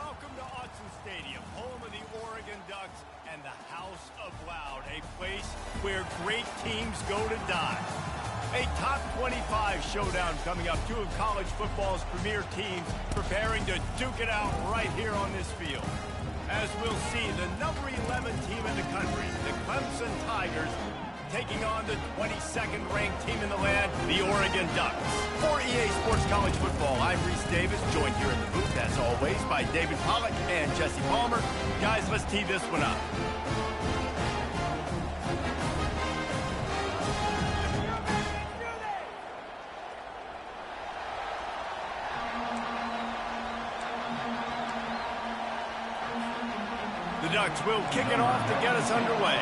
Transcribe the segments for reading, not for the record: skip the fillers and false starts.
Welcome to Autzen Stadium, home of the Oregon Ducks and the House of Loud, a place where great teams go to die. A top 25 showdown coming up, two of college football's premier teams preparing to duke it out right here on this field. As we'll see, the number 11 team in the country, the Clemson Tigers, taking on the 22nd ranked team in the land, the Oregon Ducks. For EA Sports College Football, I'm Reese Davis, joined here in the booth, as always, by David Pollack and Jesse Palmer. Guys, let's tee this one up. The Ducks will kick it off to get us underway.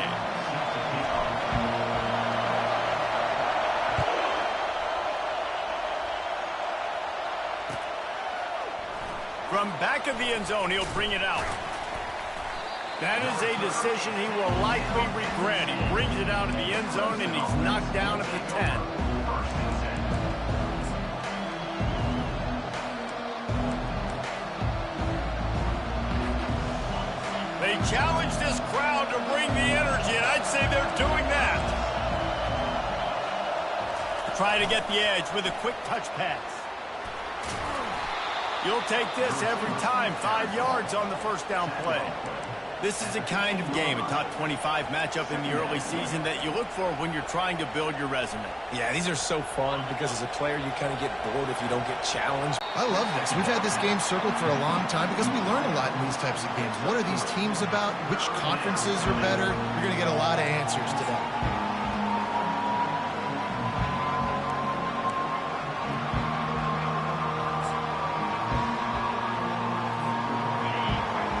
From back of the end zone, he'll bring it out. That is a decision he will likely regret. He brings it out of the end zone, and he's knocked down at the 10. They challenge this crowd to bring the energy, and I'd say they're doing that. Try to get the edge with a quick touch pass. You'll take this every time, 5 yards on the first down play. This is the kind of game, a top 25 matchup in the early season, that you look for when you're trying to build your resume. Yeah, these are so fun because as a player, you kind of get bored if you don't get challenged. I love this. We've had this game circled for a long time because we learn a lot in these types of games. What are these teams about? Which conferences are better? You're going to get a lot of answers today.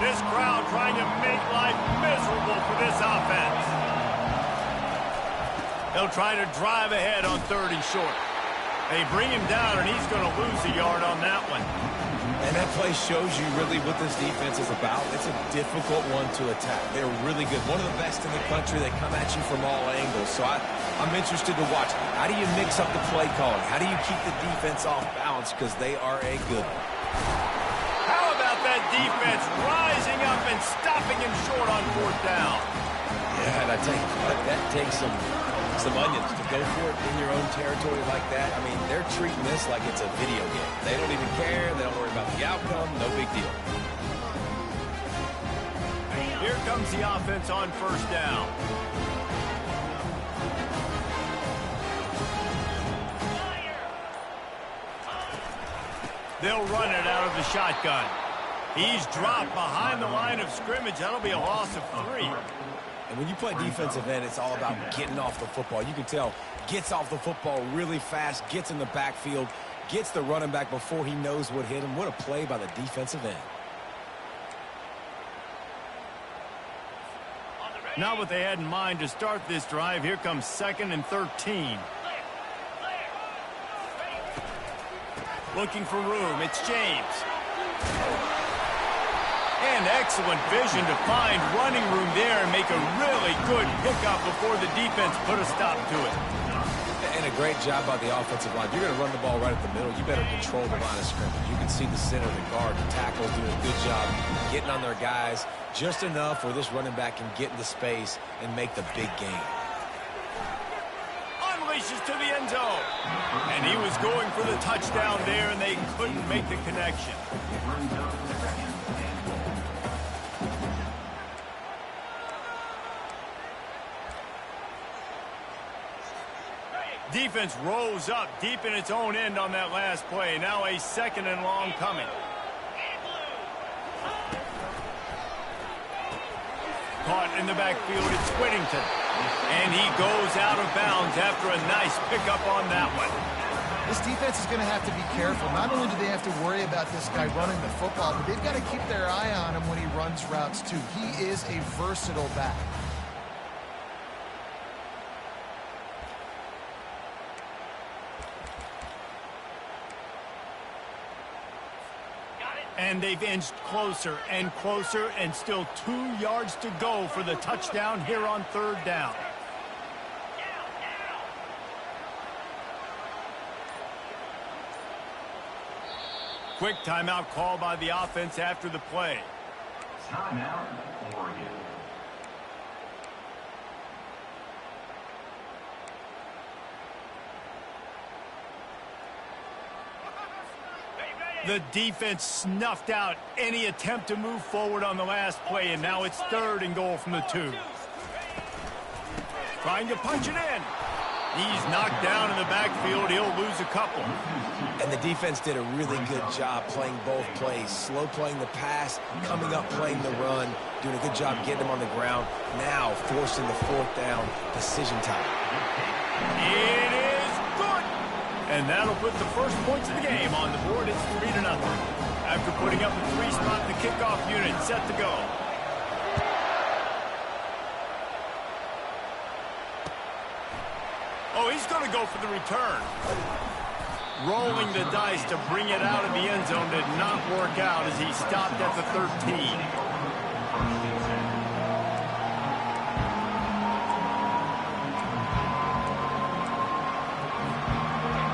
This crowd trying to make life miserable for this offense. They'll try to drive ahead on 3rd and short. They bring him down, and he's going to lose a yard on that one. And that play shows you really what this defense is about. It's a difficult one to attack. They're really good. One of the best in the country. They come at you from all angles. So I'm interested to watch. How do you mix up the play calling? How do you keep the defense off balance? Because they are a good one. How about that defense rising up and stopping him short on 4th down? Yeah, and I tell you what, that takes some onions to go for it in your own territory like that. I mean, they're treating this like it's a video game. They don't even care. They don't worry about the outcome. No big deal. Here comes the offense on 1st down. They'll run it out of the shotgun. He's dropped behind the line of scrimmage. That'll be a loss of 3. And when you play defensive end, it's all about getting off the football. You can tell, gets off the football really fast, gets in the backfield, gets the running back before he knows what hit him. What a play by the defensive end. Not what they had in mind to start this drive. Here comes 2nd and 13. Looking for room. It's James. And excellent vision to find running room there and make a really good pickup before the defense put a stop to it. And a great job by the offensive line. You're going to run the ball right at the middle. You better control the line of scrimmage. You can see the center, the guard, the tackles doing a good job getting on their guys just enough where this running back can get into space and make the big game. Unleashes to the end zone. And he was going for the touchdown there, and they couldn't make the connection. Defense rose up deep in its own end on that last play. Now a 2nd and long coming. Caught in the backfield, it's Whittington. And he goes out of bounds after a nice pickup on that one. This defense is going to have to be careful. Not only do they have to worry about this guy running the football, but they've got to keep their eye on him when he runs routes too. He is a versatile back. And they've inched closer and closer, and still 2 yards to go for the touchdown here on 3rd down. quick timeout call by the offense after the play. Timeout, Oregon. The defense snuffed out any attempt to move forward on the last play, and now it's 3rd and goal from the 2. Trying to punch it in. He's knocked down in the backfield. He'll lose a couple. And the defense did a really good job playing both plays. Slow playing the pass, coming up playing the run, doing a good job getting him on the ground. Now forcing the 4th down, decision time. It is good. And that'll put the first points of the game on the board. It's 3-0. After putting up a 3 spot, the kickoff unit set to go. Oh, he's going to go for the return. Rolling the dice to bring it out of the end zone did not work out as he stopped at the 13.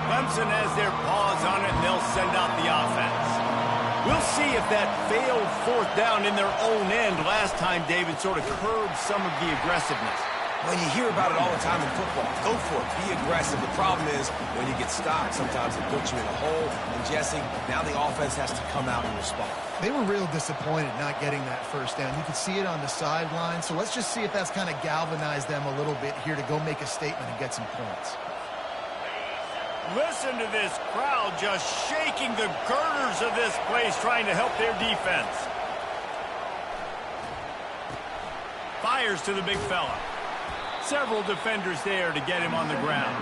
Clemson has their paws on it, and they'll send out the offense. We'll see if that failed 4th down in their own end last time, David, sort of curbed some of the aggressiveness. Well, you hear about it all the time in football. Go for it. Be aggressive. The problem is when you get stopped, sometimes it puts you in a hole. And, Jesse, now the offense has to come out and respond. They were real disappointed not getting that 1st down. You could see it on the sideline. So let's just see if that's kind of galvanized them a little bit here to go make a statement and get some points. Listen to this crowd just shaking the girders of this place, trying to help their defense. Fires to the big fella. Several defenders there to get him on the ground.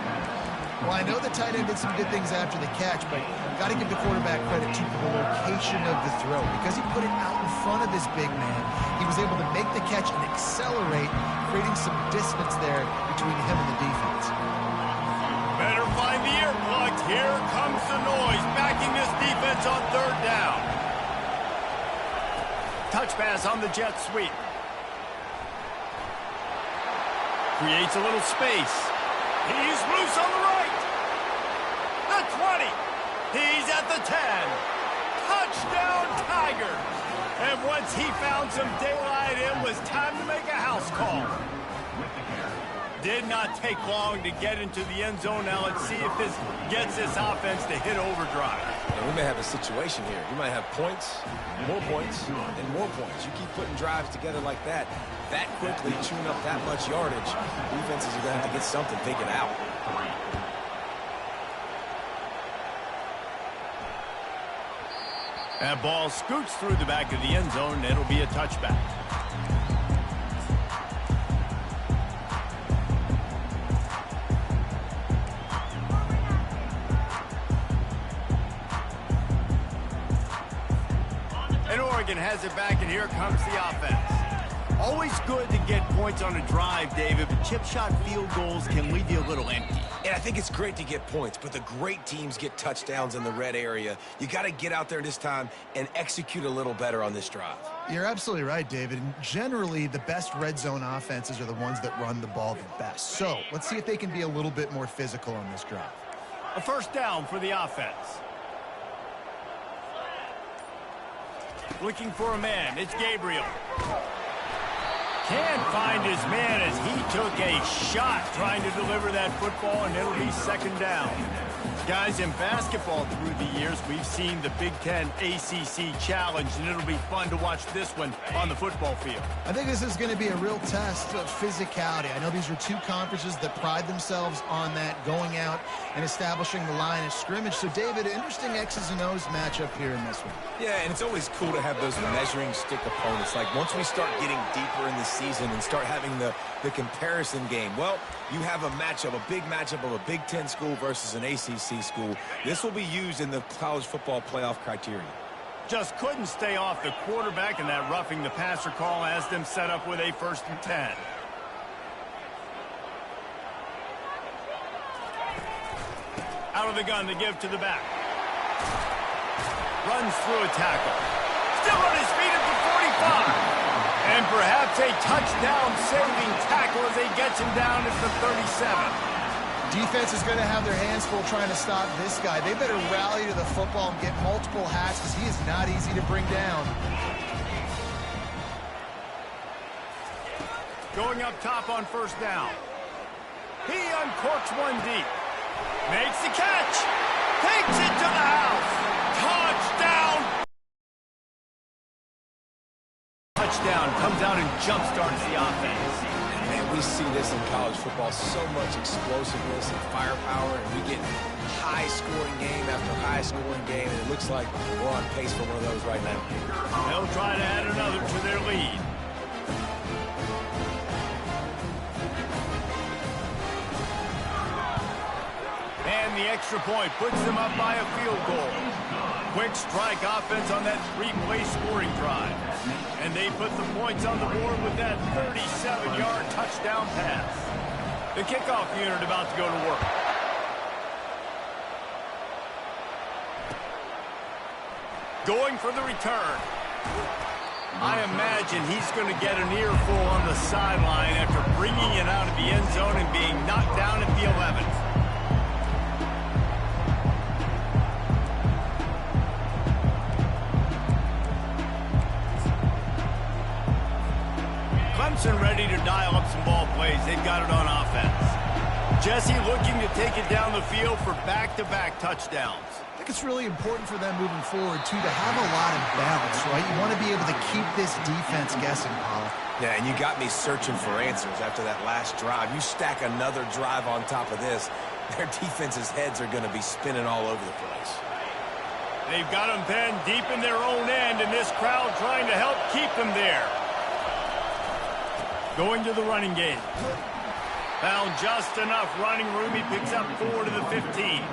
Well, I know the tight end did some good things after the catch, but got to give the quarterback credit to the location of the throw. Because he put it out in front of this big man, he was able to make the catch and accelerate, creating some distance there between him and the defense. Better find the earplugs. Here comes the noise, backing this defense on 3rd down. Touch pass on the jet sweep. Creates a little space. He's loose on the right. The 20. He's at the 10. Touchdown, Tigers. And once he found some daylight, it was time to make a house call. Did not take long to get into the end zone. Now let's see if this gets this offense to hit overdrive. And we may have a situation here. You might have points, and more points. You keep putting drives together like that quickly, chewing up that much yardage, defenses are going to have to get something figured out. That ball scoots through the back of the end zone, and it'll be a touchback. And Oregon has it back, and here comes the offense. Always good to get points on a drive, David, but chip shot field goals can leave you a little empty. And I think it's great to get points, but the great teams get touchdowns in the red area. You got to get out there this time and execute a little better on this drive. You're absolutely right, David. And generally, the best red zone offenses are the ones that run the ball the best. So let's see if they can be a little bit more physical on this drive. A 1st down for the offense. Looking for a man. It's Gabriel. Can't find his man as he took a shot trying to deliver that football, and it'll be 2nd down. Guys, in basketball through the years, we've seen the Big Ten ACC Challenge, and it'll be fun to watch this one on the football field. I think this is going to be a real test of physicality. I know these are 2 conferences that pride themselves on that, going out and establishing the line of scrimmage. So, David, interesting X's and O's matchup here in this one. Yeah, and it's always cool to have those measuring stick opponents. Like, once we start getting deeper in the season and start having the comparison game, well, you have a matchup, a big matchup of a Big Ten school versus an ACC school. This will be used in the college football playoff criteria. Just couldn't stay off the quarterback, and that roughing the passer call has them set up with a 1st and 10. Out of the gun to give to the back. Runs through a tackle. Still on his feet at the 45. And perhaps a touchdown-saving tackle as he gets him down at the 37. Defense is going to have their hands full trying to stop this guy. They better rally to the football and get multiple hats because he is not easy to bring down. Going up top on first down. He uncorks one deep. Makes the catch. Takes it to the house. Touchdown. Touchdown. Comes out and jump-starts the offense. Man, we see this in college football, so much explosiveness and firepower, and we get high-scoring game after high-scoring game, and it looks like we're on pace for one of those right now. They'll try to add another to their lead. And the extra point puts them up by a field goal. Quick strike offense on that three-play scoring drive. And they put the points on the board with that 37-yard touchdown pass. The kickoff unit about to go to work. Going for the return. I imagine he's going to get an earful on the sideline after bringing it out of the end zone and being knocked down at the 11th. Clemson ready to dial up some ball plays. They've got it on offense. Jesse looking to take it down the field for back-to-back touchdowns. I think it's really important for them moving forward, too, to have a lot of balance, right? You want to be able to keep this defense guessing, Pollack. Yeah, and you got me searching for answers after that last drive. You stack another drive on top of this, their defense's heads are going to be spinning all over the place. They've got them penned deep in their own end, and this crowd trying to help keep them there. Going to the running game. Found just enough running room. He picks up 4 to the 15.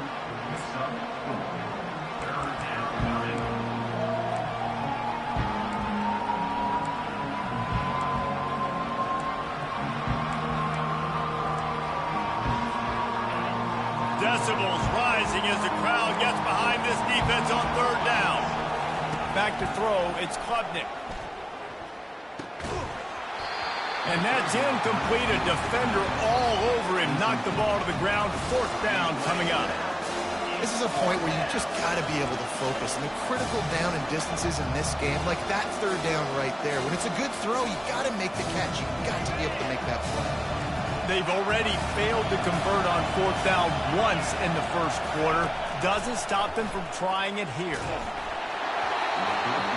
Decibels rising as the crowd gets behind this defense on third down. Back to throw, it's Klubnik. And that's incomplete. A defender all over him. Knocked the ball to the ground. Fourth down coming up. This is a point where you just got to be able to focus. And the critical down and distances in this game, like that third down right there. When it's a good throw, you got to make the catch. You got to be able to make that play. They've already failed to convert on fourth down once in the first quarter. Doesn't stop them from trying it here.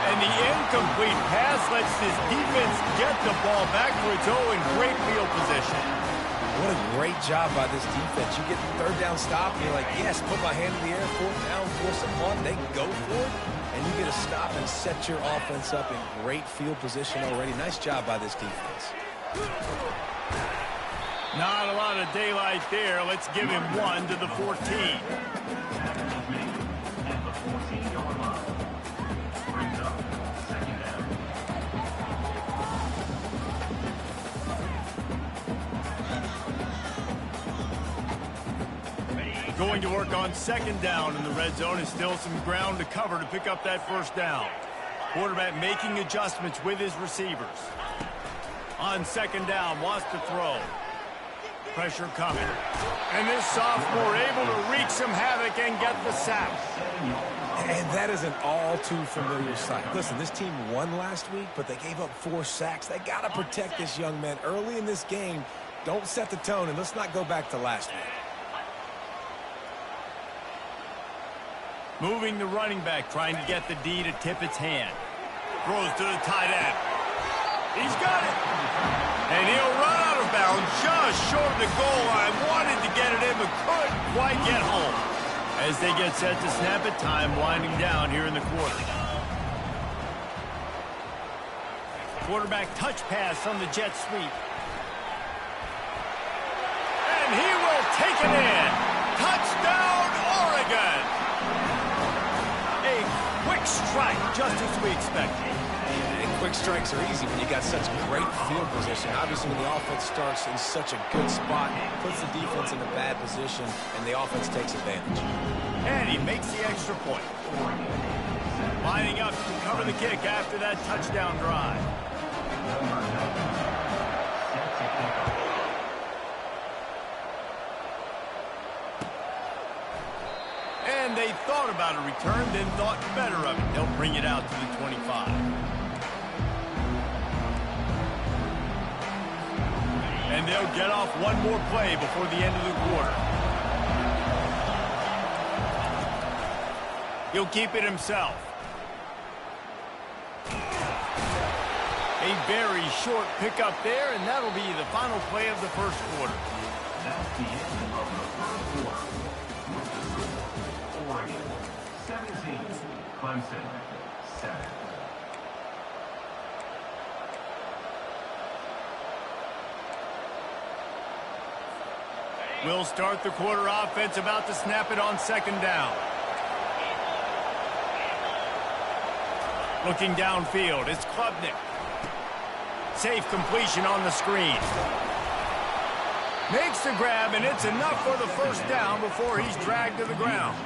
And the incomplete pass lets this defense get the ball back for its own in great field position. What a great job by this defense. You get the third down stop, and you're like, yes, put my hand in the air, fourth down, force a punt. They go for it, and you get a stop and set your offense up in great field position already. Nice job by this defense. Not a lot of daylight there. Let's give him 1 to the 14. Going to work on second down in the red zone, and still some ground to cover to pick up that first down. Quarterback making adjustments with his receivers. On second down, wants to throw. Pressure coming. And this sophomore able to wreak some havoc and get the sack. And that is an all too familiar sight. Listen, this team won last week, but they gave up 4 sacks. They got to protect this young man early in this game. Don't set the tone, and let's not go back to last week. Moving the running back, trying to get the D to tip its hand. Throws to the tight end. He's got it. And he'll run out of bounds just short of the goal line. Wanted to get it in, but couldn't quite get home. As they get set to snap it, time winding down here in the quarter. Quarterback touch pass on the jet sweep. And he will take it in. Touchdown, Oregon. A quick strike, just as we expected. And quick strikes are easy when you got such great field position. Obviously, when the offense starts in such a good spot, puts the defense in a bad position, and the offense takes advantage. And he makes the extra point. Lining up to cover the kick after that touchdown drive. And they thought about a return, then thought better of it. They'll bring it out to the 25. And they'll get off one more play before the end of the quarter. He'll keep it himself. A very short pickup there, and that'll be the final play of the first quarter. That's the end of the first quarter. Oregon 17, Clemson 7. We'll start the quarter offense, about to snap it on second down. Looking downfield, it's Klubnik. Safe completion on the screen. Makes the grab, and it's enough for the first down before he's dragged to the ground.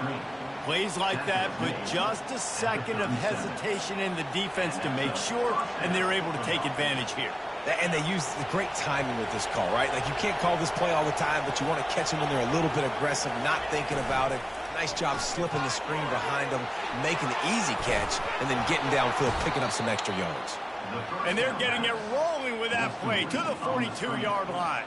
Plays like that, but just a second of hesitation in the defense to make sure, and they're able to take advantage here. And they use the great timing with this call, right? Like, you can't call this play all the time, but you want to catch them when they're a little bit aggressive, not thinking about it. Nice job slipping the screen behind them, making the easy catch, and then getting downfield, picking up some extra yards. And they're getting it rolling with that play to the 42-yard line.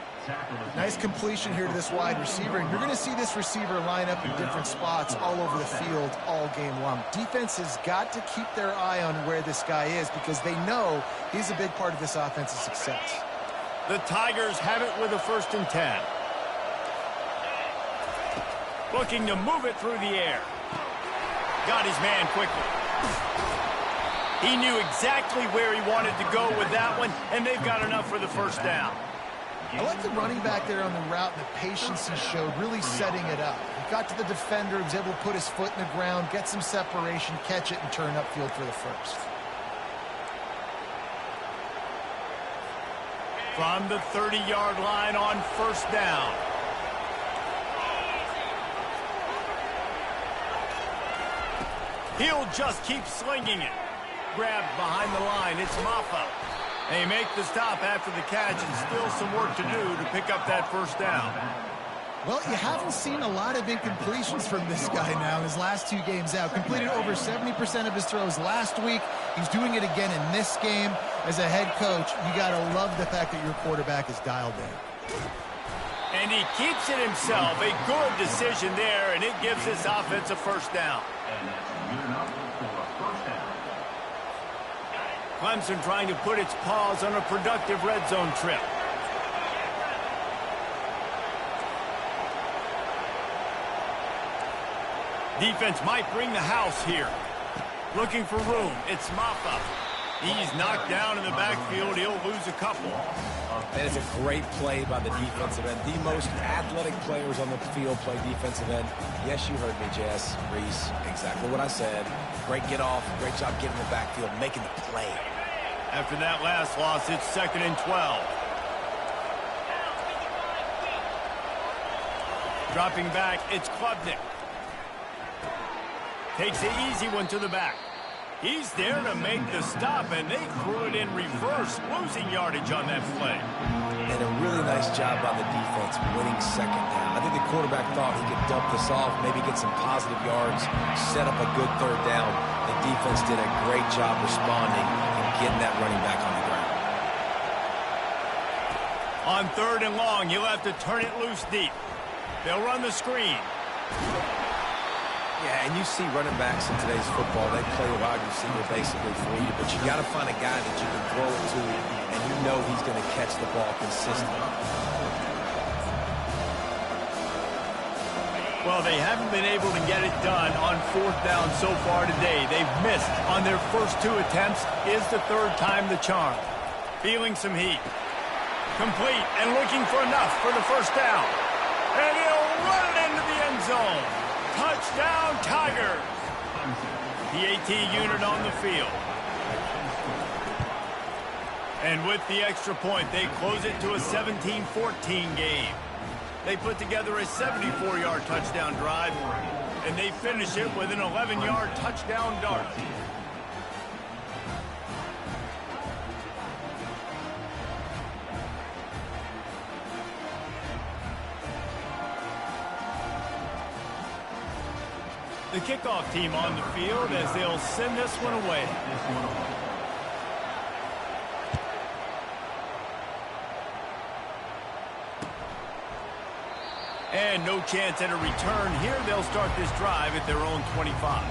Nice completion here to this wide receiver, and you're going to see this receiver line up in different spots all over the field all game long. Defense has got to keep their eye on where this guy is because they know he's a big part of this offense's success. The Tigers have it with a 1st and 10. Looking to move it through the air. Got his man quickly. He knew exactly where he wanted to go with that one, and they've got enough for the first down. I like the running back there on the route and the patience he showed, really setting it up. He got to the defender, was able to put his foot in the ground, get some separation, catch it, and turn upfield for the first. From the 30-yard line on first down. He'll just keep slinging it. Grabbed behind the line. It's Maffa. They make the stop after the catch, and still some work to do to pick up that first down. Well, you haven't seen a lot of incompletions from this guy now in his last 2 games out. Completed over 70% of his throws last week. He's doing it again in this game. As a head coach, you got to love the fact that your quarterback is dialed in. And he keeps it himself. A good decision there, and it gives this offense a first down. And that's good enough for a first down. Clemson trying to put its paws on a productive red zone trip. Defense might bring the house here. Looking for room. It's Maffa. He's knocked down in the backfield. He'll lose a couple. And it's a great play by the defensive end. The most athletic players on the field play defensive end. Yes, you heard me, Jess, Reese. Exactly what I said. Great get off. Great job getting in the backfield, making the play. After that last loss, it's 2nd and 12. Dropping back, it's Klubnik. Takes the easy one to the back. He's there to make the stop, and they threw it in reverse, losing yardage on that play. And a really nice job by the defense winning second down. I think the quarterback thought he could dump this off, maybe get some positive yards, set up a good third down. The defense did a great job responding and getting that running back on the ground. On 3rd and long, he'll have to turn it loose deep. They'll run the screen. Yeah, and you see running backs in today's football, they play wide receiver basically for you, but you got to find a guy that you can throw it to, and you know he's going to catch the ball consistently. Well, they haven't been able to get it done on 4th down so far today. They've missed on their first 2 attempts. Is the 3rd time the charm. Feeling some heat. Complete and looking for enough for the first down. And he'll run it into the end zone. Touchdown, Tigers. The AT unit on the field. And with the extra point, they close it to a 17-14 game. They put together a 74-yard touchdown drive, and they finish it with an 11-yard touchdown dart. The kickoff team on the field as they'll send this one away. And no chance at a return here. They'll start this drive at their own 25.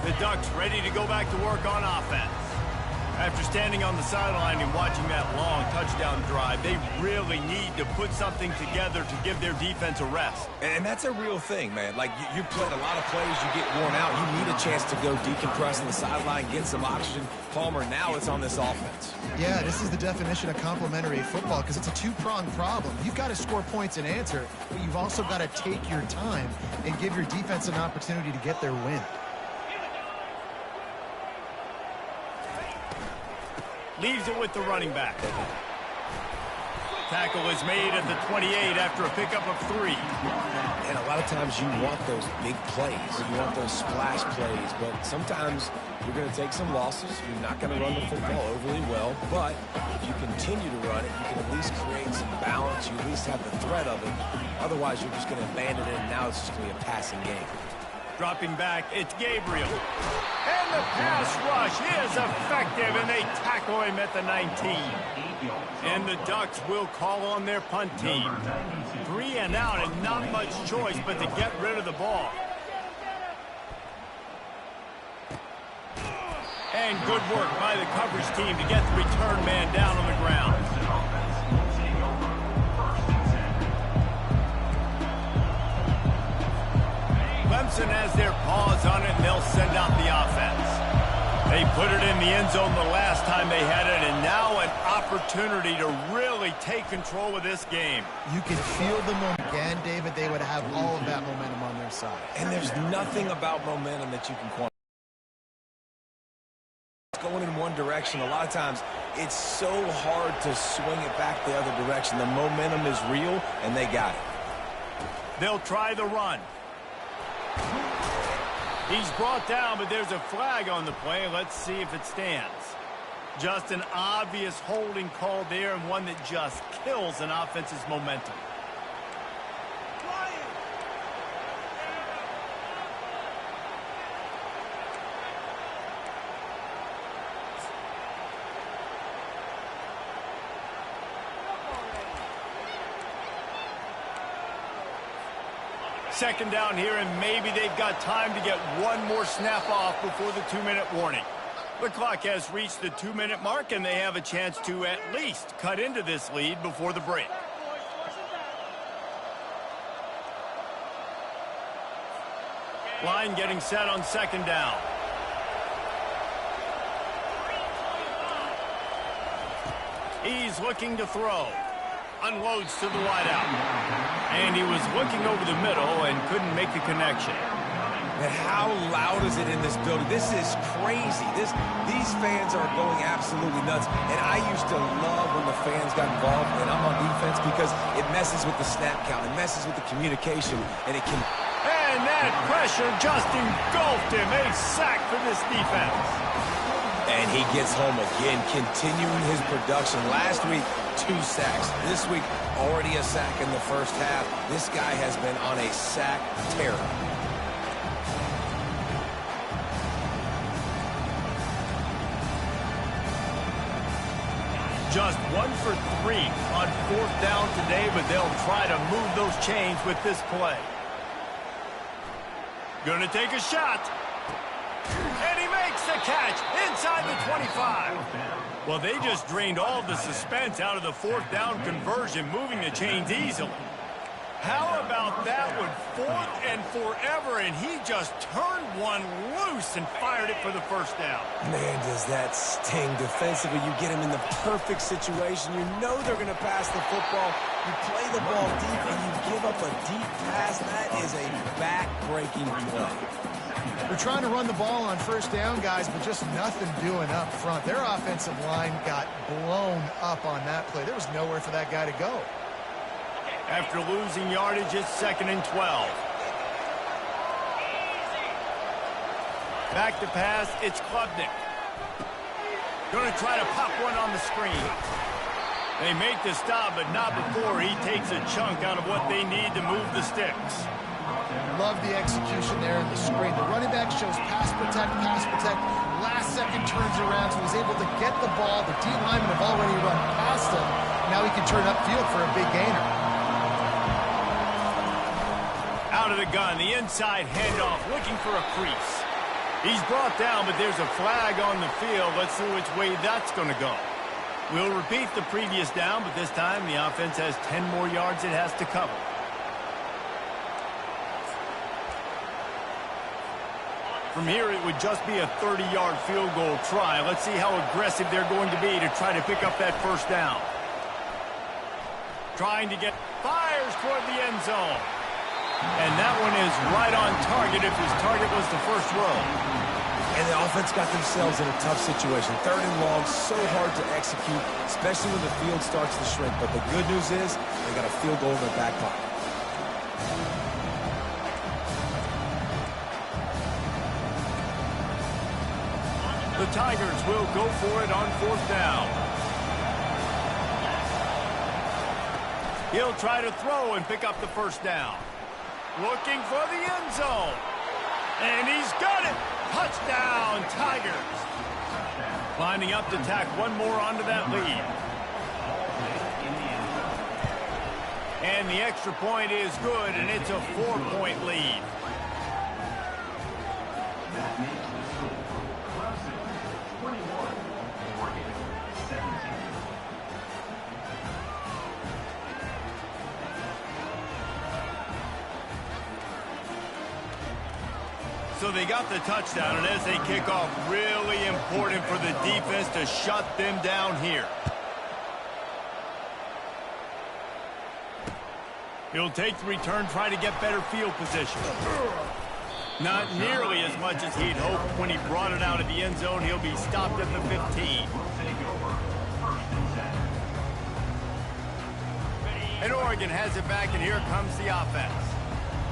The Ducks ready to go back to work on offense. After standing on the sideline and watching that long touchdown drive, they really need to put something together to give their defense a rest. And that's a real thing, man. Like, you played a lot of plays, you get worn out, you need a chance to go decompress on the sideline, get some oxygen. Palmer, now it's on this offense. Yeah, this is the definition of complementary football because it's a two-pronged problem. You've got to score points and answer, but you've also got to take your time and give your defense an opportunity to get their win. Leaves it with the running back. Tackle is made at the 28 after a pickup of 3. And a lot of times you want those big plays. You want those splash plays. But sometimes you're going to take some losses. You're not going to run the football overly well. But if you continue to run it, you can at least create some balance. You at least have the threat of it. Otherwise, you're just going to abandon it, and now it's just going to be a passing game. Dropping back, it's Gabriel. And the pass rush is effective, and they tackle him at the 19. And the Ducks will call on their punt team. 3 and out, and not much choice but to get rid of the ball. And good work by the coverage team to get the return man down on the ground. Clemson has their paws on it, and they'll send out the offense. They put it in the end zone the last time they had it, and now an opportunity to really take control of this game. You can feel the momentum. Again, David, they would have all of that momentum on their side. And there's nothing about momentum that you can quantify. It's going in one direction. A lot of times, it's so hard to swing it back the other direction. The momentum is real, and they got it. They'll try the run. He's brought down, but there's a flag on the play. Let's see if it stands. Just an obvious holding call there, and one that just kills an offense's momentum. Second down here, and maybe they've got time to get one more snap off before the 2-minute warning. The clock has reached the 2-minute mark, and they have a chance to at least cut into this lead before the break. Line getting set on second down. He's looking to throw. Unloads to the wideout. And he was looking over the middle and couldn't make the connection. And how loud is it in this building? This is crazy. These fans are going absolutely nuts. And I used to love when the fans got involved, and I'm on defense, because it messes with the snap count. It messes with the communication, and it can... And that pressure just engulfed him. A sack for this defense. And he gets home again, continuing his production. Last week, 2 sacks. This week, already a sack in the first half. This guy has been on a sack tear. Just 1 for 3 on 4th down today, but they'll try to move those chains with this play. Gonna take a shot. And he makes the catch inside the 25. Well, they just drained all of the suspense out of the 4th down conversion, moving the chains easily. How about that one? 4th and forever, and he just turned one loose and fired it for the first down. Man, does that sting defensively. You get him in the perfect situation. You know they're going to pass the football. You play the ball deep, and you give up a deep pass. That is a back-breaking play. They're trying to run the ball on first down, guys, but just nothing doing up front. Their offensive line got blown up on that play. There was nowhere for that guy to go. After losing yardage, it's 2nd and 12. Back to pass, it's Klubnik. Going to try to pop one on the screen. They make the stop, but not before he takes a chunk out of what they need to move the sticks. Love the execution there in the screen. The running back shows pass protect. Last second turns around, so he's able to get the ball. The D linemen have already run past him. Now he can turn upfield for a big gainer. Out of the gun, the inside handoff, looking for a crease. He's brought down, but there's a flag on the field. Let's see which way that's going to go. We'll repeat the previous down, but this time the offense has 10 more yards it has to cover. From here, it would just be a 30-yard field goal try. Let's see how aggressive they're going to be to try to pick up that first down. Trying to get, fires toward the end zone. And that one is right on target if his target was the first row. And the offense got themselves in a tough situation. 3rd and long, so hard to execute, especially when the field starts to shrink. But the good news is they got a field goal in their back pocket. The Tigers will go for it on 4th down. He'll try to throw and pick up the first down. Looking for the end zone. And he's got it. Touchdown, Tigers. Lining up to tack one more onto that lead. And the extra point is good, and it's a 4-point lead. That makes the score. Clemson 21, Oregon 17. So they got the touchdown, and as they kick off, really important for the defense to shut them down here. He'll take the return, try to get better field position. Not nearly as much as he'd hoped. When he brought it out of the end zone, he'll be stopped at the 15. We'll take over 1st and 10. And Oregon has it back, and here comes the offense.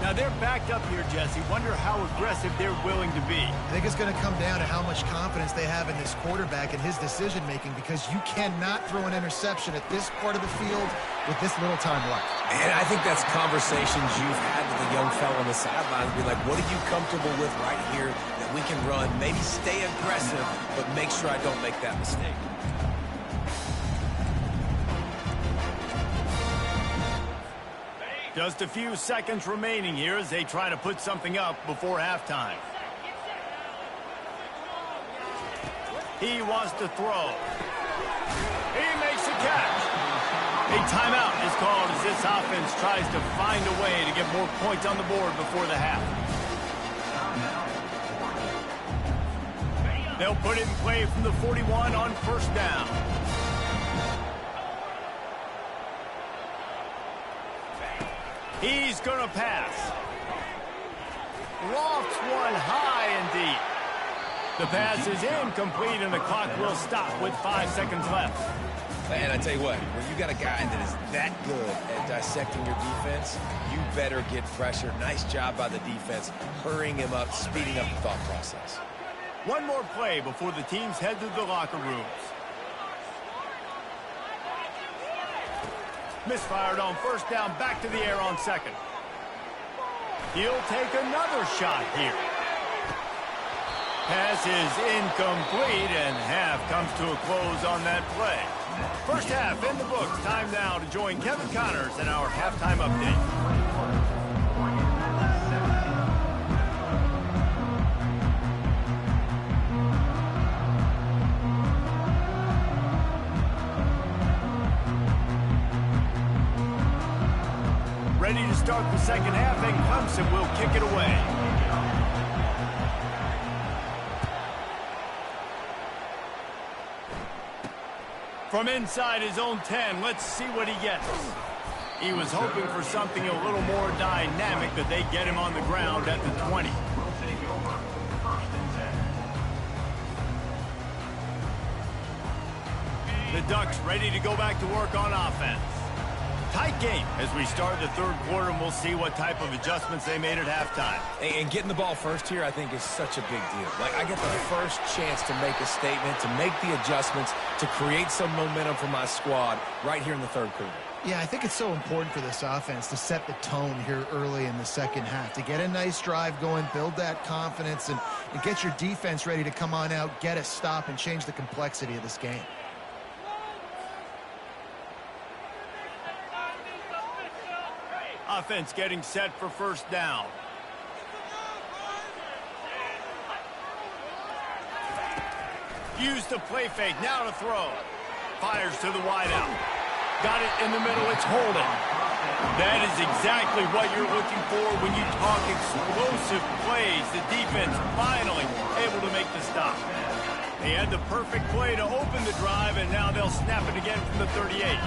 Now, they're backed up here, Jesse. Wonder how aggressive they're willing to be. I think it's going to come down to how much confidence they have in this quarterback and his decision-making, because you cannot throw an interception at this part of the field with this little time left. And I think that's conversations you've had with a young fellow on the sideline. Be like, what are you comfortable with right here that we can run? Maybe stay aggressive, but make sure I don't make that mistake. Just a few seconds remaining here as they try to put something up before halftime. He wants to throw. He makes a catch. A timeout is called as this offense tries to find a way to get more points on the board before the half. They'll put it in play from the 41 on 1st down. He's going to pass. Lofts one high and deep. The pass is incomplete, and the clock will stop with 5 seconds left. And I tell you what, when you got a guy that is that good at dissecting your defense, you better get pressure. Nice job by the defense, hurrying him up, speeding up the thought process. One more play before the teams head to the locker rooms. Misfired on 1st down, back to the air on 2nd. He'll take another shot here. Pass is incomplete, and half comes to a close on that play. First half in the books. Time now to join Kevin Connors in our halftime update. Ready to start the second half, and Clemson will kick it away. From inside his own 10, let's see what he gets. He was hoping for something a little more dynamic, but they get him on the ground at the 20. We'll take over 1st and 10. The Ducks ready to go back to work on offense. Tight game as we start the third quarter, and we'll see what type of adjustments they made at halftime. And getting the ball first here, I think, is such a big deal. Like, I get the first chance to make a statement, to make the adjustments, to create some momentum for my squad right here in the third quarter. Yeah, I think it's so important for this offense to set the tone here early in the second half, to get a nice drive going, build that confidence, and get your defense ready to come on out, get a stop, and change the complexity of this game. Offense getting set for first down. Use the play fake, now to throw. Fires to the wideout. Got it in the middle, it's holding. That is exactly what you're looking for when you talk explosive plays. The defense finally able to make the stop. They had the perfect play to open the drive, and now they'll snap it again from the 38.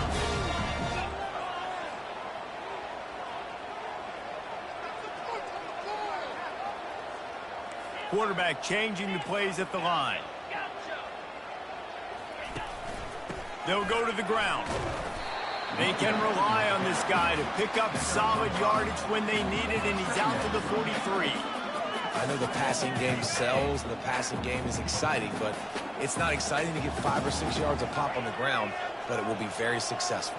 Quarterback changing the plays at the line. They'll go to the ground. They can rely on this guy to pick up solid yardage when they need it, and he's out to the 43. I know the passing game sells, and the passing game is exciting, but it's not exciting to get 5 or 6 yards a pop on the ground, but it will be very successful.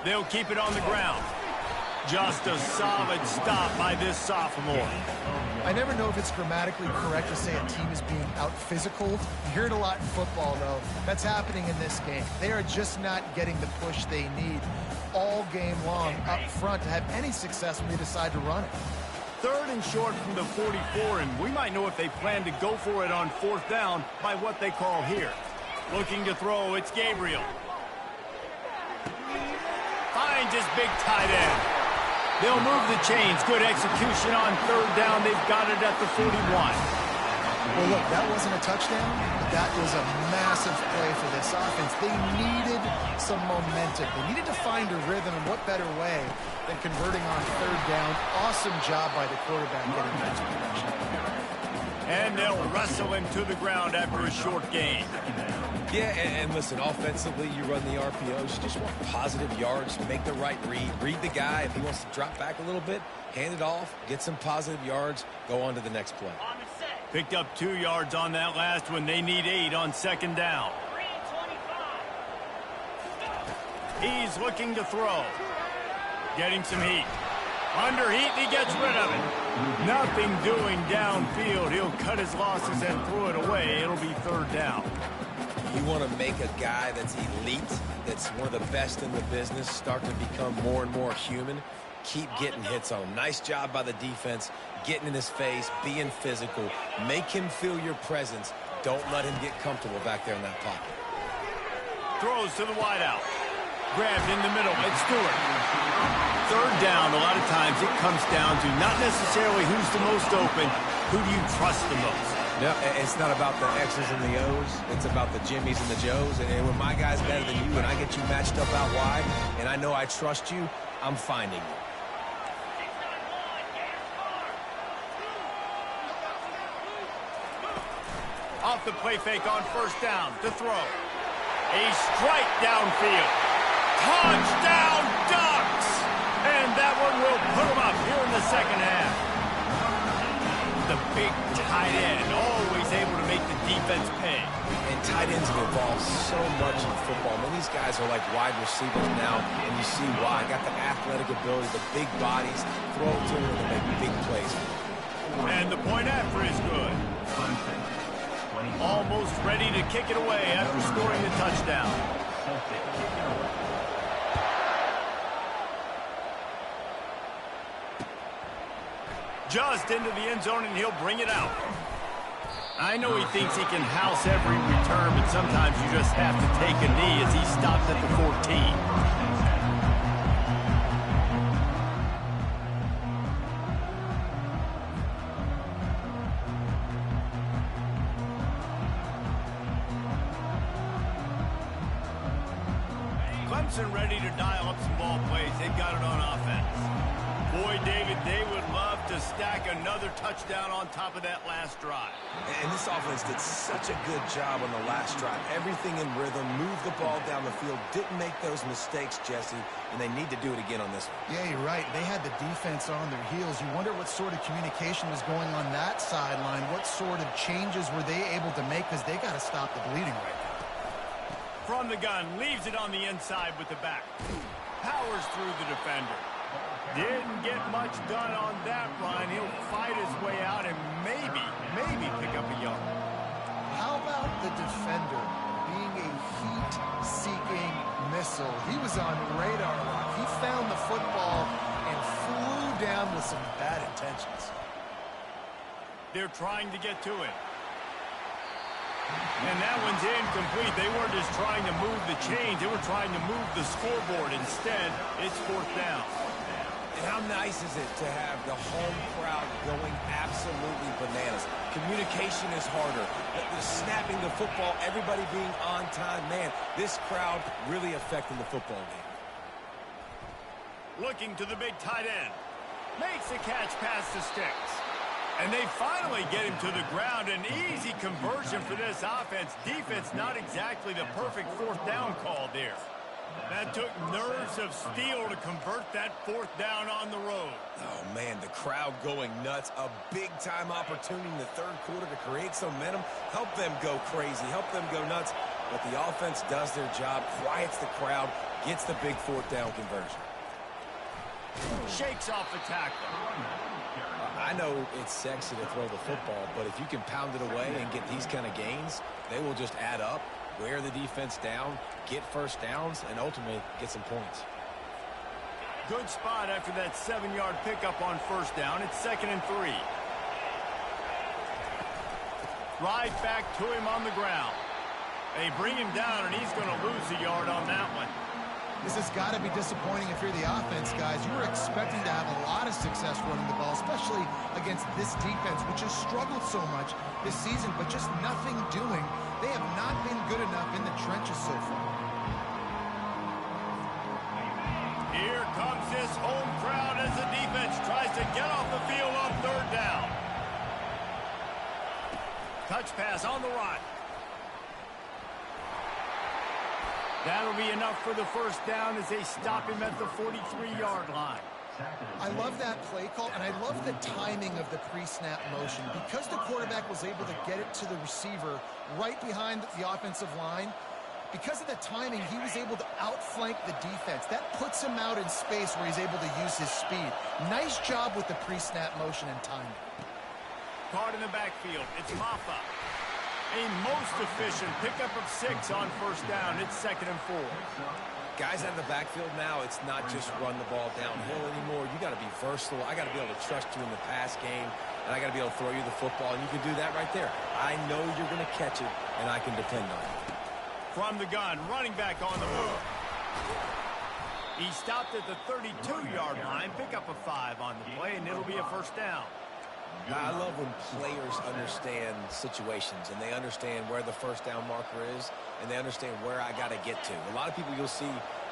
They'll keep it on the ground. Just a solid stop by this sophomore. I never know if it's grammatically correct to say a team is being out-physical. You hear it a lot in football, though. That's happening in this game. They are just not getting the push they need all game long up front to have any success when they decide to run it. Third and short from the 44, and we might know if they plan to go for it on fourth down by what they call here. Looking to throw, it's Gabriel. Finds his big tight end. They'll move the chains. Good execution on third down. They've got it at the 41. Well, look, that wasn't a touchdown, but that was a massive play for this offense. They needed some momentum. They needed to find a rhythm, and what better way than converting on third down. Awesome job by the quarterback getting that production. And they'll wrestle him to the ground after a short gain. Yeah, and listen, offensively, you run the RPOs. You just want positive yards, make the right read the guy. If he wants to drop back a little bit, hand it off, get some positive yards, go on to the next play. Picked up 2 yards on that last one. They need 8 on second down. He's looking to throw. Getting some heat. Under heat, he gets rid of it. Nothing doing downfield. He'll cut his losses and throw it away. It'll be third down. You want to make a guy that's elite, that's one of the best in the business, start to become more and more human. Keep getting hits on him. Nice job by the defense, getting in his face, being physical. Make him feel your presence. Don't let him get comfortable back there in that pocket. Throws to the wideout. Grabbed in the middle. It's Stewart. Third down, a lot of times it comes down to not necessarily who's the most open, who do you trust the most? No, it's not about the X's and the O's. It's about the Jimmys and the Joes. And when my guy's better than you and I get you matched up out wide and I know I trust you, I'm finding you. Off the play fake on first down to throw. A strike downfield. Touchdown Ducks! And that one will put them up here in the second half. The big tight end, always able to make the defense pay. And tight ends have evolved so much in football. I mean, these guys are like wide receivers now, and you see why. Got the athletic ability, the big bodies, throw it to them and make big plays. And the point after is good. Almost ready to kick it away after scoring the touchdown. Just into the end zone, and he'll bring it out. I know he thinks he can house every return, but sometimes you just have to take a knee as he stopped at the 14. Clemson ready to dial up some ball plays. They've got it on offense. Boy, David, they would love to stack another touchdown on top of that last drive. And this offense did such a good job on the last drive. Everything in rhythm, moved the ball down the field, didn't make those mistakes, Jesse, and they need to do it again on this one. Yeah, you're right. They had the defense on their heels. You wonder what sort of communication was going on that sideline. What sort of changes were they able to make, because they got to stop the bleeding right now. From the gun, leaves it on the inside with the back. Powers through the defender. Didn't get much done on that run. He'll fight his way out and maybe pick up a yard. How about the defender being a heat-seeking missile? He was on radar lock. He found the football and flew down with some bad intentions. They're trying to get to it. And that one's incomplete. They weren't just trying to move the chains. They were trying to move the scoreboard. Instead, it's fourth down. And how nice is it to have the home crowd going absolutely bananas? Communication is harder. The snapping the football, everybody being on time. Man, this crowd really affecting the football game. Looking to the big tight end. Makes the catch past the sticks. And they finally get him to the ground. An easy conversion for this offense. Defense not exactly the perfect fourth down call there. That took nerves of steel to convert that fourth down on the road. Oh, man, the crowd going nuts. A big-time opportunity in the third quarter to create some momentum. Help them go crazy. Help them go nuts. But the offense does their job, quiets the crowd, gets the big fourth down conversion. Shakes off the tackle. I know it's sexy to throw the football, but if you can pound it away and get these kind of gains, they will just add up, wear the defense down, get first downs, and ultimately get some points. Good spot after that 7-yard pickup on first down. It's 2nd and 3. Right back to him on the ground. They bring him down, and he's going to lose a yard on that one. This has got to be disappointing if you're the offense, guys. You were expecting to have a lot of success running the ball, especially against this defense, which has struggled so much this season, but just nothing doing. They have not been good enough in the trenches so far. Here comes this home crowd as the defense tries to get off the field on third down. Touch pass on the run. That'll be enough for the first down as they stop him at the 43-yard line. I love that play call, and I love the timing of the pre-snap motion. Because the quarterback was able to get it to the receiver right behind the offensive line, because of the timing, he was able to outflank the defense. That puts him out in space where he's able to use his speed. Nice job with the pre-snap motion and timing. Caught in the backfield. It's Maffa. A most efficient pickup of 6 on first down. It's 2nd and 4. Guys out of the backfield now, it's not just run the ball downhill anymore. You got to be versatile. I got to be able to trust you in the pass game, and I got to be able to throw you the football, and you can do that right there. I know you're going to catch it, and I can depend on it. From the gun, running back on the move. He stopped at the 32-yard line. Pick up a 5 on the play, and it'll be a first down. I love when players understand situations and they understand where the first down marker is and they understand where I got to get to. A lot of people you'll see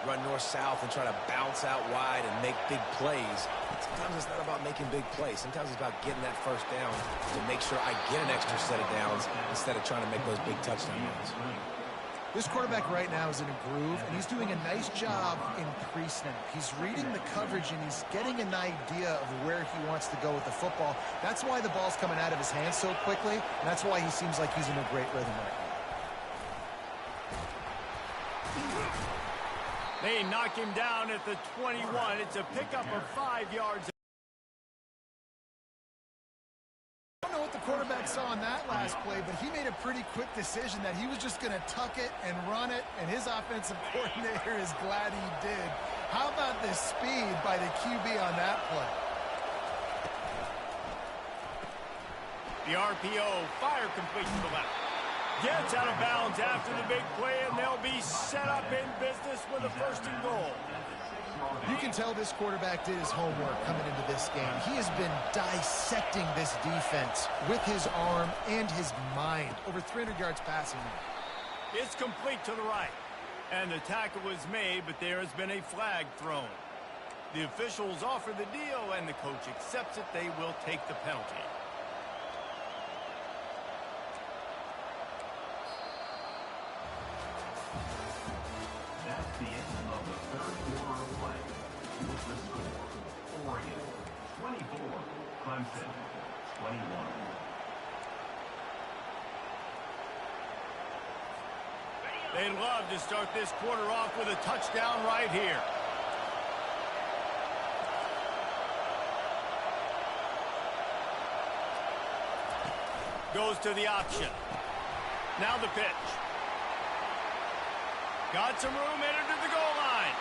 run north-south and try to bounce out wide and make big plays. Sometimes it's not about making big plays. Sometimes it's about getting that first down to make sure I get an extra set of downs instead of trying to make those big touchdown runs. This quarterback right now is in a groove, and he's doing a nice job in pre-snap. He's reading the coverage, and he's getting an idea of where he wants to go with the football. That's why the ball's coming out of his hands so quickly, and that's why he seems like he's in a great rhythm right now. They knock him down at the 21. It's a pickup of 5 yards. I don't know what the quarterback saw on that last play, but he made a pretty quick decision that he was just going to tuck it and run it, and his offensive coordinator is glad he did. How about the speed by the QB on that play? The RPO, fire complete to the left. Gets out of bounds after the big play, and they'll be set up in business with a 1st and goal. You can tell this quarterback did his homework coming into this game. He has been dissecting this defense with his arm and his mind. Over 300 yards passing. It's complete to the right. And the tackle was made, but there has been a flag thrown. The officials offer the deal, and the coach accepts it. They will take the penalty. That's the end of the third quarter of play. With the score, Oregon 24, Clemson 21. They'd love to start this quarter off with a touchdown right here. Goes to the option. Now the pitch. Got some room, entered to the goal line.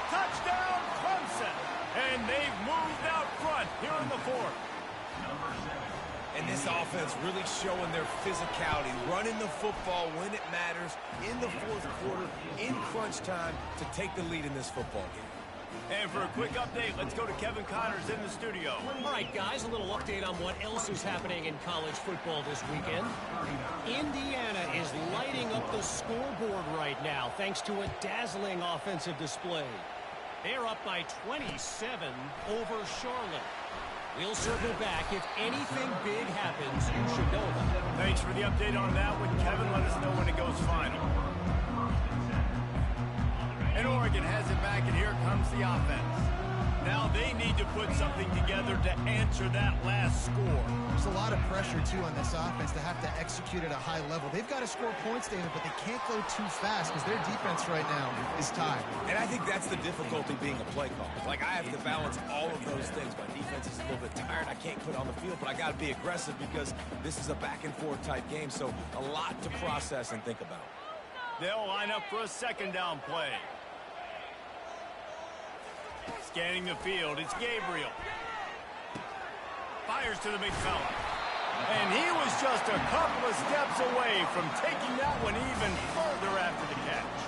Touchdown, Clemson. And they've moved out front here in the fourth. Number 7. And this offense really showing their physicality, running the football when it matters, in the fourth quarter, in crunch time, to take the lead in this football game. And for a quick update, let's go to Kevin Connors in the studio. All right, guys, a little update on what else is happening in college football this weekend. Indiana is lighting up the scoreboard right now thanks to a dazzling offensive display. They're up by 27 over Charlotte. We'll circle back. If anything big happens, you should know about it. Thanks for the update on that one, Kevin. Let us know when it goes final. And Oregon has it back, and here comes the offense. Now they need to put something together to answer that last score. There's a lot of pressure, too, on this offense to have to execute at a high level. They've got to score points, David, but they can't go too fast because their defense right now is tied. And I think that's the difficulty being a play caller. Like, I have to balance all of those things. My defense is a little bit tired. I can't put on the field, but I got to be aggressive because this is a back-and-forth type game, so a lot to process and think about. They'll line up for a second down play. Scanning the field, it's Gabriel. Fires to the big fella. And he was just a couple of steps away from taking that one even further after the catch.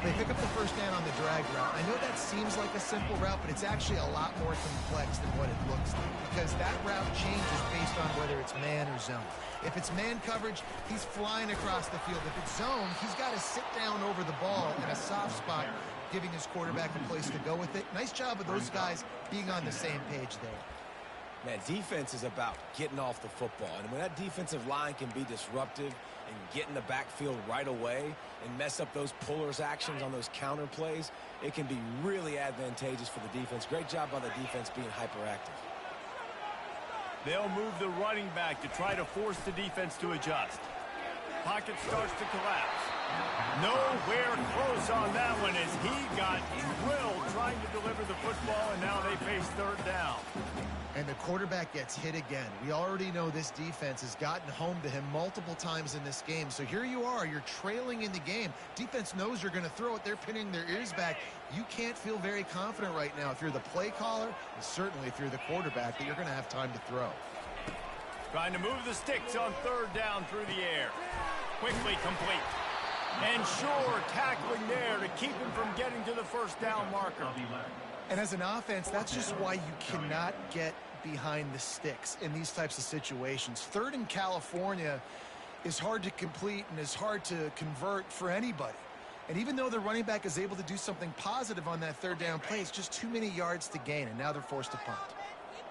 They pick up the first down on the drag route. I know that seems like a simple route, but it's actually a lot more complex than what it looks like because that route changes based on whether it's man or zone. If it's man coverage, he's flying across the field. If it's zone, he's got to sit down over the ball in a soft spot, giving his quarterback a place to go with it. Nice job of those guys being on the same page there. Man, defense is about getting off the football. And when that defensive line can be disruptive and get in the backfield right away and mess up those pullers actions on those counter plays, it can be really advantageous for the defense. Great job by the defense being hyperactive. They'll move the running back to try to force the defense to adjust. Pocket starts to collapse. Nowhere close on that one as he got drilled trying to deliver the football, and now they face third down. And the quarterback gets hit again. We already know this defense has gotten home to him multiple times in this game. So here you are, you're trailing in the game. Defense knows you're going to throw it. They're pinning their ears back. You can't feel very confident right now if you're the play caller, and certainly if you're the quarterback, that you're going to have time to throw. Trying to move the sticks on third down through the air. Quickly complete. And sure, tackling there to keep him from getting to the first down marker. And as an offense, that's just why you cannot get behind the sticks in these types of situations. Third in California is hard to complete and is hard to convert for anybody. And even though the running back is able to do something positive on that third down play, it's just too many yards to gain, and now they're forced to punt.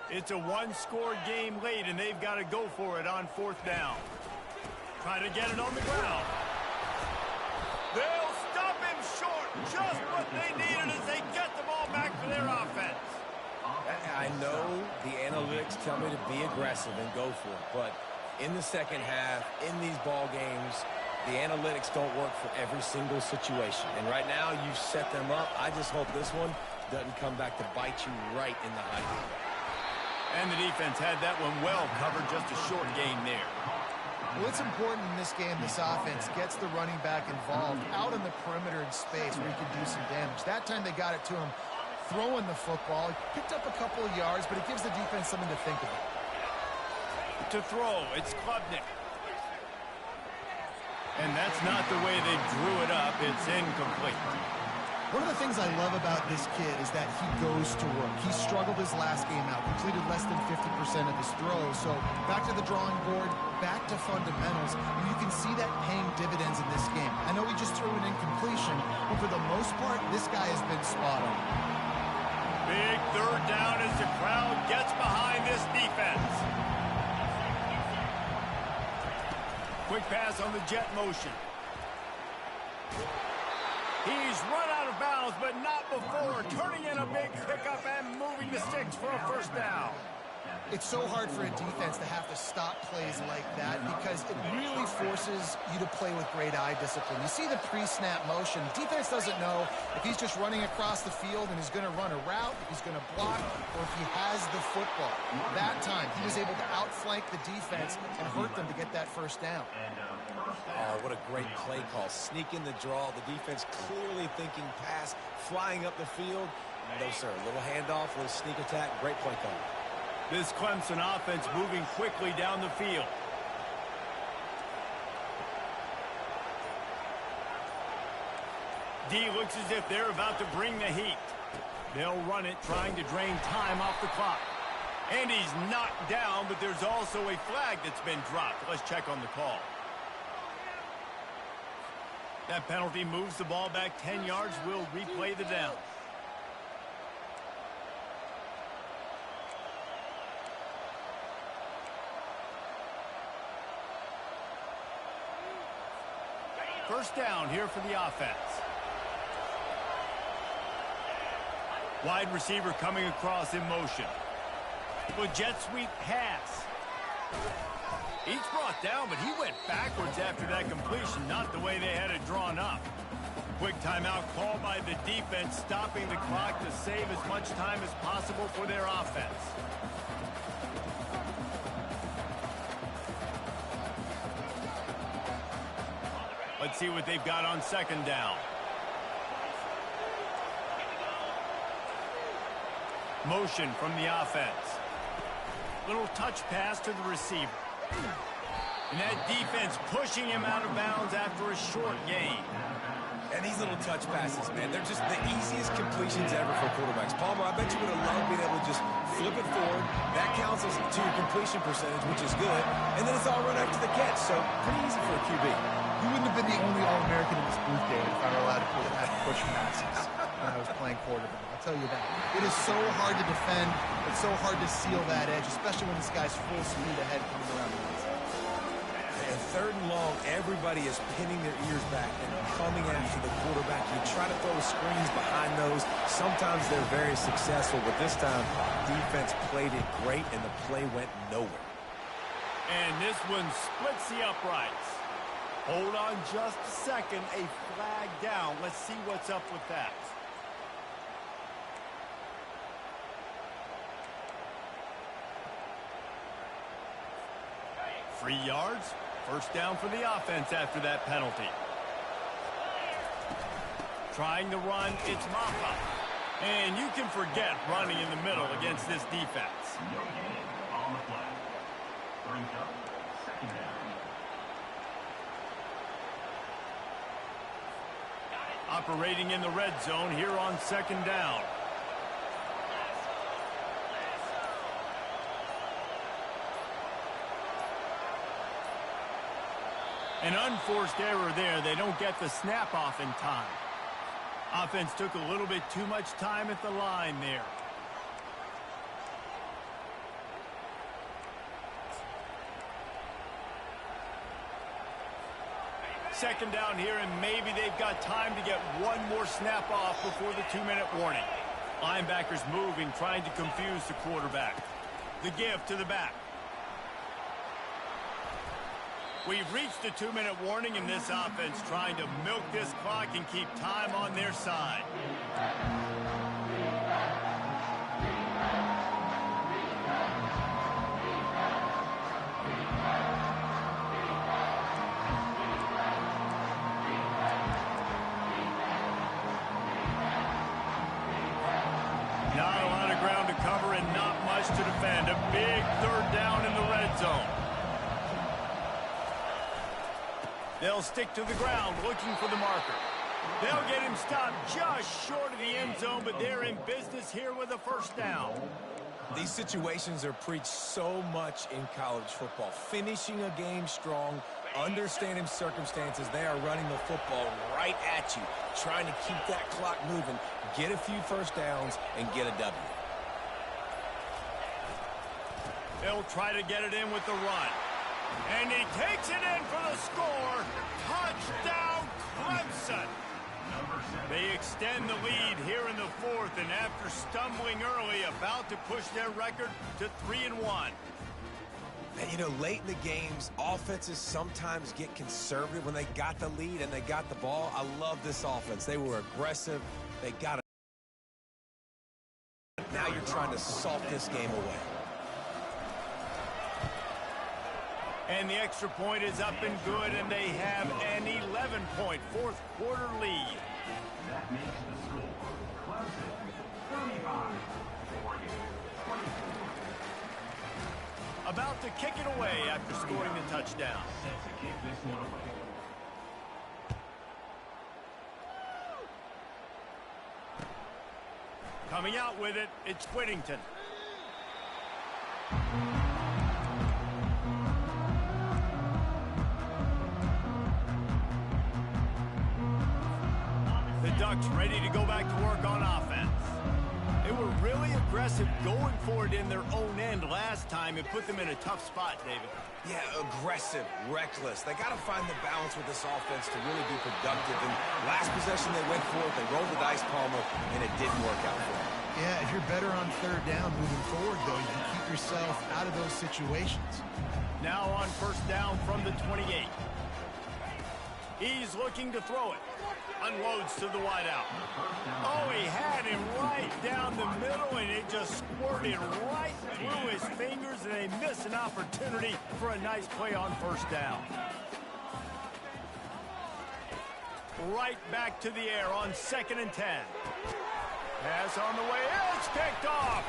It's a one-score game late, and they've got to go for it on fourth down. Try to get it on the ground. They'll stop him short. Just what they needed as they get the ball back for their offense. I know the analytics tell me to be aggressive and go for it, but in the second half, in these ball games, the analytics don't work for every single situation. And right now, you've set them up. I just hope this one doesn't come back to bite you right in the eye. And the defense had that one well covered, just a short gain there. Well, it's important in this game, this offense gets the running back involved out on the perimeter in space where he can do some damage. That time they got it to him throwing the football. He picked up a couple of yards, but it gives the defense something to think about. To throw, it's Klubnik. And that's not the way they drew it up. It's incomplete. One of the things I love about this kid is that he goes to work. He struggled his last game out, completed less than 50% of his throws. So back to the drawing board, back to fundamentals. And you can see that paying dividends in this game. I know he just threw an incompletion, but for the most part, this guy has been spot on. Big third down as the crowd gets behind this defense. Quick pass on the jet motion. He's run out of bounds, but not before turning in a big pickup and moving the sticks for a first down. It's so hard for a defense to have to stop plays like that because it really forces you to play with great eye discipline. You see the pre-snap motion. Defense doesn't know if he's just running across the field and he's going to run a route, if he's going to block, or if he has the football. That time, he was able to outflank the defense and hurt them to get that first down. Oh, what a great play call. Sneak in the draw. The defense clearly thinking pass, flying up the field. No, sir. A little handoff, a little sneak attack. Great play call. This Clemson offense moving quickly down the field. D looks as if they're about to bring the heat. They'll run it, trying to drain time off the clock. And he's knocked down, but there's also a flag that's been dropped. Let's check on the call. That penalty moves the ball back 10 yards. We'll replay the down. First down here for the offense. Wide receiver coming across in motion. With jet sweep pass. Each brought down, but he went backwards after that completion, not the way they had it drawn up. Quick timeout called by the defense, stopping the clock to save as much time as possible for their offense. Let's see what they've got on second down. Motion from the offense. Little touch pass to the receiver. And that defense pushing him out of bounds after a short gain. And these little touch passes, man, they're just the easiest completions ever for quarterbacks. Palmer, I bet you would have loved being able to just flip it forward. That counts as to your completion percentage, which is good. And then it's all run after the catch, so pretty easy for a QB. You wouldn't have been the only All-American in this booth, David, if I were allowed to have push passes when I was playing quarterback. I'll tell you that. It is so hard to defend. It's so hard to seal that edge, especially when this guy's full speed ahead coming around the outside. And third and long, everybody is pinning their ears back and coming after the quarterback. You try to throw screens behind those. Sometimes they're very successful, but this time, defense played it great, and the play went nowhere. And this one splits the uprights. Hold on just a second. A flag down. Let's see what's up with that. Free yards. First down for the offense after that penalty. Trying to run, it's Maffa. And you can forget running in the middle against this defense. No gain on the play. Brings up second down. Operating in the red zone here on second down. An unforced error there. They don't get the snap off in time. Offense took a little bit too much time at the line there. Second down here, and maybe they've got time to get one more snap off before the 2-minute warning. Linebackers moving, trying to confuse the quarterback. The give to the back. We've reached the 2-minute warning, and this offense trying to milk this clock and keep time on their side. Not a lot of ground to cover and not much to defend. A big third down in the red zone. They'll stick to the ground looking for the marker. They'll get him stopped just short of the end zone, but they're in business here with a first down. These situations are preached so much in college football. Finishing a game strong, Understanding circumstances, they are running the football right at you, trying to keep that clock moving, get a few first downs, and get a W. They'll try to get it in with the run. And he takes it in for the score. Touchdown, Clemson. They extend the lead here in the fourth, and after stumbling early, about to push their record to 3-1. And, you know, late in the games, offenses sometimes get conservative when they got the lead and they got the ball. I love this offense. They were aggressive. They got it. Now you're trying to salt this game away. And the extra point is up and good, and they have an 11-point fourth-quarter lead. That makes the score Clemson 35, Oregon 24. About to kick it away after scoring the touchdown. Set to kick this one away. Coming out with it, it's Whittington. The Ducks ready to go back to work on offense. They were really aggressive going for it in their own end last time. It put them in a tough spot, David. Yeah, aggressive, reckless. They got to find the balance with this offense to really be productive. And last possession they went for it, they rolled the dice, Palmer, and it didn't work out for them. Yeah, if you're better on third down moving forward, though, you can keep yourself out of those situations. Now on first down from the 28. He's looking to throw it. Unloads to the wideout. Oh, he had him right down the middle, and it just squirted right through his fingers, and they miss an opportunity for a nice play on first down. Right back to the air on 2nd and 10. Pass on the way. It's picked off.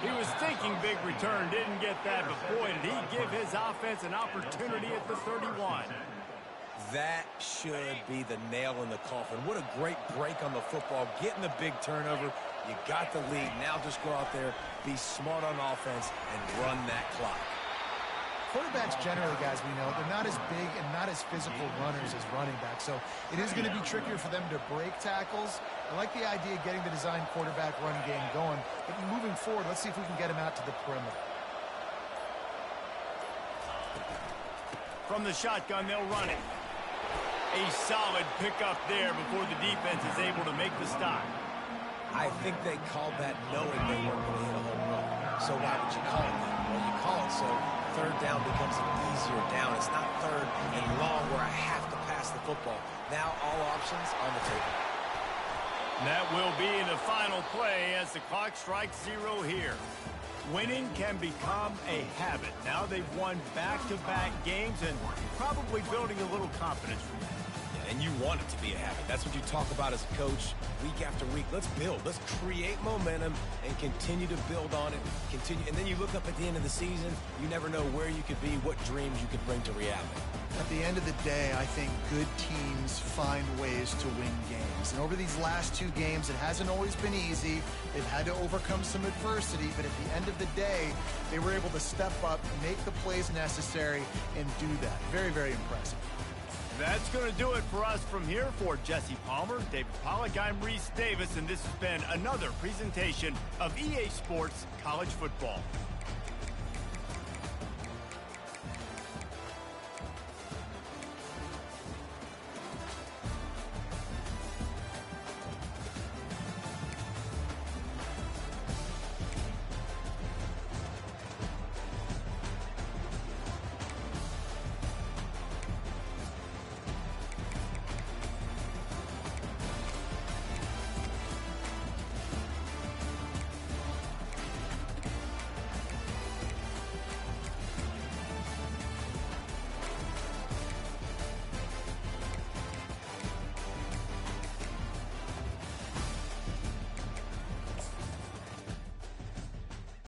He was thinking big return, didn't get that, but boy, did he give his offense an opportunity at the 31. That should be the nail in the coffin. What a great break on the football, getting the big turnover. You got the lead. Now just go out there, be smart on offense, and run that clock. Quarterbacks generally, guys, we know, they're not as big and not as physical runners as running backs, so it is going to be trickier for them to break tackles. I like the idea of getting the design quarterback run game going, but moving forward, let's see if we can get him out to the perimeter. From the shotgun, they'll run it. A solid pickup there before the defense is able to make the stop. I think they called that knowing they weren't going to hit a home run. So why would you call it that? Well, you call it so third down becomes an easier down. It's not third and long where I have to pass the football. Now all options on the table. That will be the final play as the clock strikes 0 here. Winning can become a habit. Now they've won back-to-back games and probably building a little confidence from that. And you want it to be a habit. That's what you talk about as a coach week after week. Let's build. Let's create momentum and continue to build on it. Continue, and then you look up at the end of the season, you never know where you could be, what dreams you could bring to reality. At the end of the day, I think good teams find ways to win games. And over these last 2 games, it hasn't always been easy. They've had to overcome some adversity, but at the end of the day, they were able to step up, make the plays necessary, and do that. Very, very impressive. That's going to do it for us from here. For Jesse Palmer, David Pollack, I'm Reese Davis, and this has been another presentation of EA Sports College Football.